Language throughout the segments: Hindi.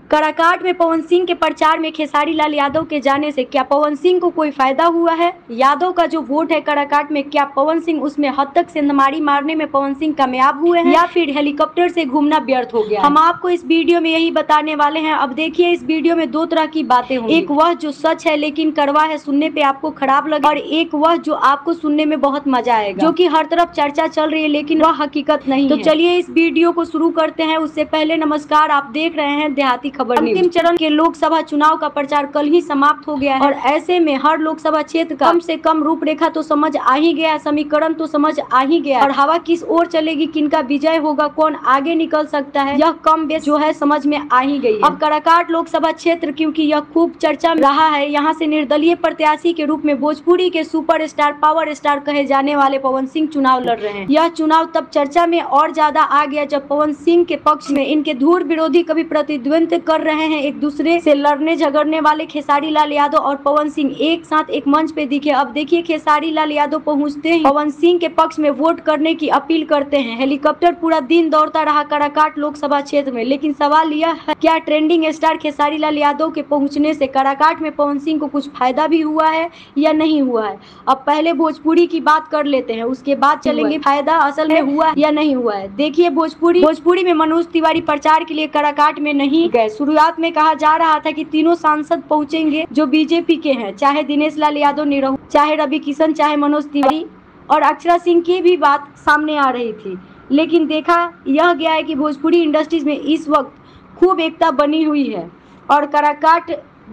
काराकाट में पवन सिंह के प्रचार में खेसारी लाल यादव के जाने से क्या पवन सिंह को कोई फायदा हुआ है? यादव का जो वोट है काराकाट में, क्या पवन सिंह उसमें हद तक सेंधमारी मारने में पवन सिंह कामयाब हुए हैं या फिर हेलीकॉप्टर से घूमना व्यर्थ हो गया? हम आपको इस वीडियो में यही बताने वाले हैं। अब देखिए, इस वीडियो में दो तरह की बातें होंगी। एक वह जो सच है लेकिन कड़वा है, सुनने पे आपको खराब लगे, और एक वह जो आपको सुनने में बहुत मजा आएगा, जो कि हर तरफ चर्चा चल रही है लेकिन वह हकीकत नहीं है। तो चलिए इस वीडियो को शुरू करते हैं। उससे पहले नमस्कार, आप देख रहे हैं देहाती खबर न्यूज। अंतिम चरण के लोकसभा चुनाव का प्रचार कल ही समाप्त हो गया है और ऐसे में हर लोकसभा क्षेत्र का कम से कम रूपरेखा तो समझ आ ही गया, समीकरण तो समझ आ ही गया और हवा किस ओर चलेगी, किनका विजय होगा, कौन आगे निकल सकता है, यह कम बेस जो है समझ में आ ही गई है। अब काराकाट लोकसभा क्षेत्र, क्योंकि यह खूब चर्चा में रहा है, यहाँ से निर्दलीय प्रत्याशी के रूप में भोजपुरी के सुपरस्टार, पावर स्टार कहे जाने वाले पवन सिंह चुनाव लड़ रहे हैं। यह चुनाव तब चर्चा में और ज्यादा आ गया जब पवन सिंह के पक्ष में इनके धूर विरोधी कभी प्रतिद्वंद कर रहे हैं, एक दूसरे से लड़ने झगड़ने वाले खेसारी लाल यादव और पवन सिंह एक साथ एक मंच पे दिखे। अब देखिए, खेसारी लाल यादव पहुंचते ही पवन सिंह के पक्ष में वोट करने की अपील करते हैं। हेलीकॉप्टर पूरा दिन दौड़ता रहा काराकाट लोकसभा क्षेत्र में, लेकिन सवाल यह है, क्या ट्रेंडिंग स्टार खेसारी लाल यादव के पहुंचने से काराकाट में पवन सिंह को कुछ फायदा भी हुआ है या नहीं हुआ है? अब पहले भोजपुरी की बात कर लेते हैं, उसके बाद चलेंगे फायदा असल में हुआ या नहीं हुआ है। देखिए, भोजपुरी में मनोज तिवारी प्रचार के लिए काराकाट में नहीं गए। शुरुआत में कहा जा रहा था कि तीनों सांसद पहुंचेंगे जो बीजेपी के हैं, चाहे दिनेश लाल यादव निरहू, चाहे रवि किशन, चाहे मनोज तिवारी और अक्षरा सिंह की भी बात सामने आ रही थी। लेकिन देखा यह गया है कि भोजपुरी इंडस्ट्रीज में इस वक्त खूब एकता बनी हुई है और काराकाट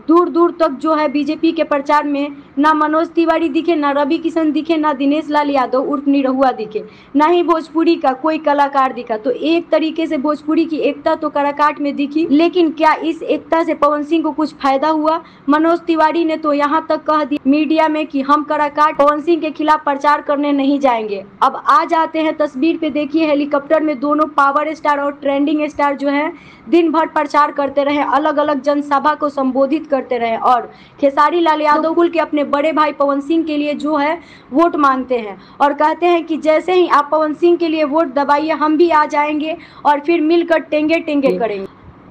दूर दूर तक जो है बीजेपी के प्रचार में ना मनोज तिवारी दिखे, ना रवि किशन दिखे, ना दिनेश लाल यादव उर्फ निरहुआ दिखे, ना ही भोजपुरी का कोई कलाकार दिखा। तो एक तरीके से भोजपुरी की एकता तो काराकाट में दिखी, लेकिन क्या इस एकता से पवन सिंह को कुछ फायदा हुआ? मनोज तिवारी ने तो यहाँ तक कह दिया मीडिया में कि हम काराकाट पवन सिंह के खिलाफ प्रचार करने नहीं जाएंगे। अब आ जाते हैं तस्वीर पे, देखिए हेलीकॉप्टर में दोनों पावर स्टार और ट्रेंडिंग स्टार जो है दिन भर प्रचार करते रहे, अलग अलग जनसभा को संबोधित करते रहे और खेसारी लाल यादव कुल के अपने बड़े भाई पवन सिंह के लिए जो है वोट मांगते हैं और कहते हैं कि जैसे ही आप पवन सिंह के लिए वोट दबाइए, हम भी आ जाएंगे और फिर मिलकर टेंगे टेंगे करेंगे।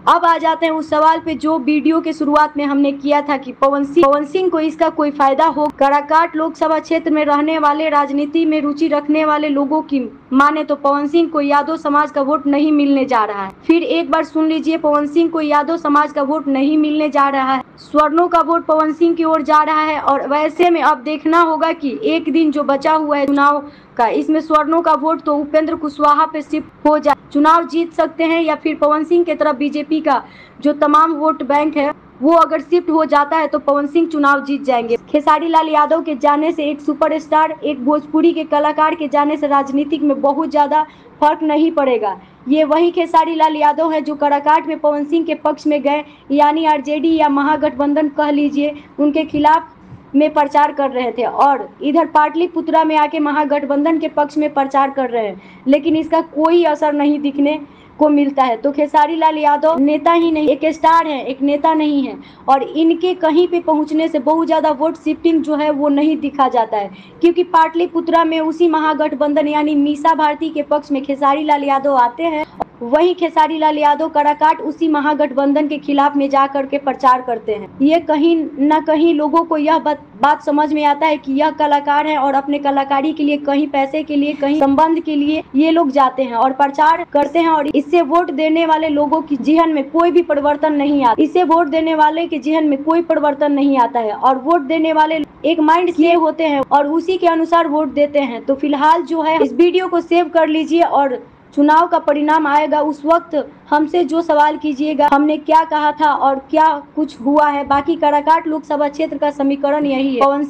अब आ जाते हैं उस सवाल पे जो वीडियो के शुरुआत में हमने किया था कि पवन सिंह को इसका कोई फायदा हो। काराकाट लोकसभा क्षेत्र में रहने वाले, राजनीति में रुचि रखने वाले लोगों की माने तो पवन सिंह को यादव समाज का वोट नहीं मिलने जा रहा है। फिर एक बार सुन लीजिए, पवन सिंह को यादव समाज का वोट नहीं मिलने जा रहा है, स्वर्णों का वोट पवन सिंह की ओर जा रहा है। और वैसे में अब देखना होगा कि एक दिन जो बचा हुआ है चुनाव का, इसमें स्वर्णों का वोट तो उपेंद्र कुशवाहा पे शिफ्ट हो जाए, चुनाव जीत सकते हैं, या फिर पवन सिंह की तरफ बीजेपी का जो तमाम वोट बैंक है वो अगर शिफ्ट हो जाता है तो पवन सिंह चुनाव जीत जाएंगे। खेसारी लाल यादव के जाने से, एक सुपरस्टार, एक भोजपुरी के कलाकार के जाने से राजनीतिक में बहुत ज्यादा फर्क नहीं पड़ेगा। ये वही खेसारी लाल यादव है जो काराकाट में पवन सिंह के पक्ष में गए, यानी आरजेडी या महागठबंधन कह लीजिए, उनके खिलाफ में प्रचार कर रहे थे और इधर पाटलिपुत्रा में आके महागठबंधन के पक्ष में प्रचार कर रहे हैं, लेकिन इसका कोई असर नहीं दिखने को मिलता है। तो खेसारी लाल यादव नेता ही नहीं, एक स्टार है, एक नेता नहीं है और इनके कहीं पे पहुंचने से बहुत ज्यादा वोट शिफ्टिंग जो है वो नहीं दिखा जाता है, क्योंकि पाटलिपुत्रा में उसी महागठबंधन यानी मीसा भारती के पक्ष में खेसारी लाल यादव आते हैं, वही खेसारी लाल यादव काराकाट उसी महागठबंधन के खिलाफ में जा करके प्रचार करते हैं। ये कहीं न कहीं लोगों को यह बात समझ में आता है कि यह कलाकार है और अपने कलाकारी के लिए, कहीं पैसे के लिए, कहीं संबंध के लिए ये लोग जाते हैं और प्रचार करते हैं और इससे वोट देने वाले लोगों की जेहन में कोई भी परिवर्तन नहीं आता। इससे वोट देने वाले के जेहन में कोई परिवर्तन नहीं आता है और वोट देने वाले एक माइंड किए होते हैं और उसी के अनुसार वोट देते हैं। तो फिलहाल जो है इस वीडियो को सेव कर लीजिए और चुनाव का परिणाम आएगा उस वक्त हमसे जो सवाल कीजिएगा हमने क्या कहा था और क्या कुछ हुआ है। बाकी काराकाट लोकसभा क्षेत्र का समीकरण यही है। पवन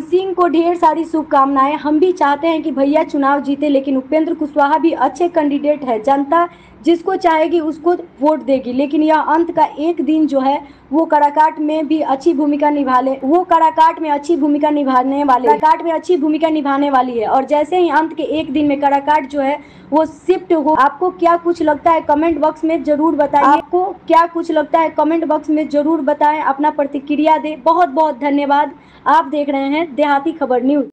सिंह को ढेर सारी शुभकामनाएं। हम भी चाहते हैं कि भैया चुनाव जीते, लेकिन उपेंद्र कुशवाहा भी अच्छे कैंडिडेट है, जनता जिसको चाहेगी उसको वोट देगी, लेकिन यह अंत का एक दिन जो है वो काराकाट में भी अच्छी भूमिका काराकाट में अच्छी भूमिका निभाने वाली है और जैसे ही अंत के एक दिन में काराकाट जो है वो शिफ्ट हो। आपको क्या कुछ लगता है कमेंट बॉक्स में जरूर बताएं, अपना प्रतिक्रिया दें। बहुत बहुत धन्यवाद। आप देख रहे हैं देहाती खबर न्यूज।